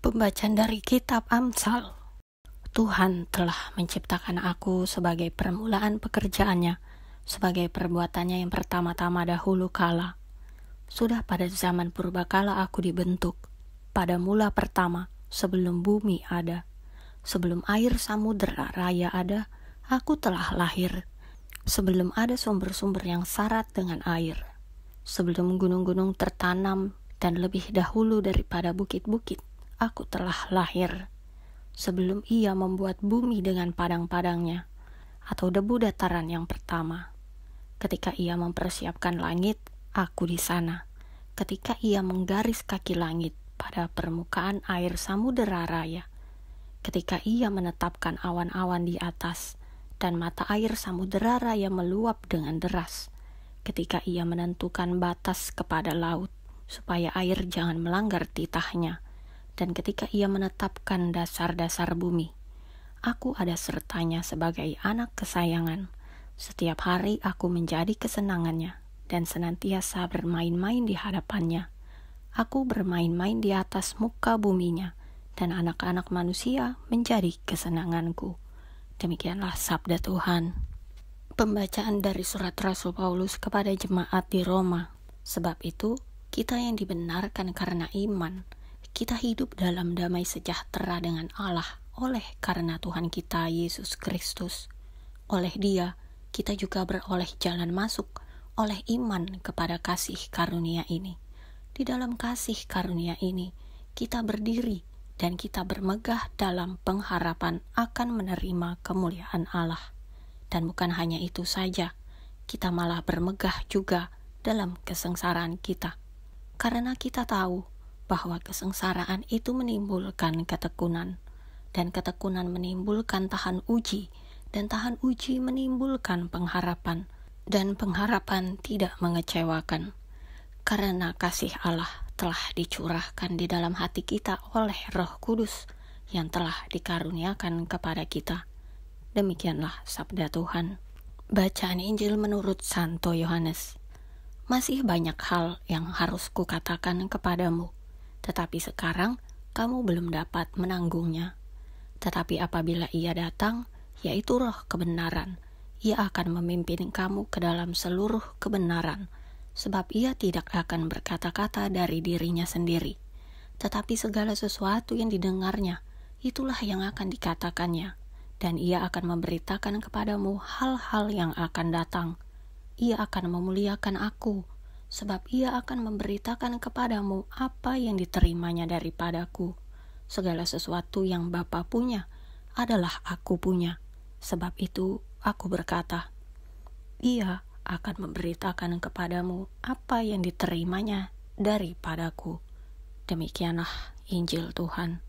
Pembacaan dari Kitab Amsal. Tuhan telah menciptakan aku sebagai permulaan pekerjaannya, sebagai perbuatannya yang pertama-tama dahulu kala. Sudah pada zaman purbakala aku dibentuk, pada mula pertama, sebelum bumi ada. Sebelum air samudera raya ada, aku telah lahir. Sebelum ada sumber-sumber yang syarat dengan air. Sebelum gunung-gunung tertanam dan lebih dahulu daripada bukit-bukit, aku telah lahir. Sebelum ia membuat bumi dengan padang-padangnya, atau debu dataran yang pertama. Ketika ia mempersiapkan langit, aku di sana. Ketika ia menggaris kaki langit pada permukaan air samudera raya. Ketika ia menetapkan awan-awan di atas, dan mata air samudera raya meluap dengan deras. Ketika ia menentukan batas kepada laut, supaya air jangan melanggar titahnya. Dan ketika ia menetapkan dasar-dasar bumi, aku ada sertanya sebagai anak kesayangan. Setiap hari aku menjadi kesenangannya, dan senantiasa bermain-main di hadapannya. Aku bermain-main di atas muka buminya, dan anak-anak manusia menjadi kesenanganku. Demikianlah sabda Tuhan. Pembacaan dari surat Rasul Paulus kepada jemaat di Roma. Sebab itu, kita yang dibenarkan karena iman, kita hidup dalam damai sejahtera dengan Allah oleh karena Tuhan kita Yesus Kristus. Oleh Dia, kita juga beroleh jalan masuk oleh iman kepada kasih karunia ini. Di dalam kasih karunia ini, kita berdiri dan kita bermegah dalam pengharapan akan menerima kemuliaan Allah. Dan bukan hanya itu saja, kita malah bermegah juga dalam kesengsaraan kita. Karena kita tahu bahwa kesengsaraan itu menimbulkan ketekunan, dan ketekunan menimbulkan tahan uji, dan tahan uji menimbulkan pengharapan, dan pengharapan tidak mengecewakan. Karena kasih Allah telah dicurahkan di dalam hati kita oleh Roh Kudus yang telah dikaruniakan kepada kita. Demikianlah sabda Tuhan. Bacaan Injil menurut Santo Yohanes. Masih banyak hal yang harus kukatakan kepadamu, tetapi sekarang kamu belum dapat menanggungnya. Tetapi apabila ia datang, yaitu Roh kebenaran, ia akan memimpin kamu ke dalam seluruh kebenaran, sebab ia tidak akan berkata-kata dari dirinya sendiri. Tetapi segala sesuatu yang didengarnya, itulah yang akan dikatakannya, dan ia akan memberitakan kepadamu hal-hal yang akan datang. Ia akan memuliakan aku, sebab ia akan memberitakan kepadamu apa yang diterimanya daripadaku. Segala sesuatu yang Bapa punya adalah aku punya. Sebab itu aku berkata, ia akan memberitakan kepadamu apa yang diterimanya daripadaku. Demikianlah Injil Tuhan.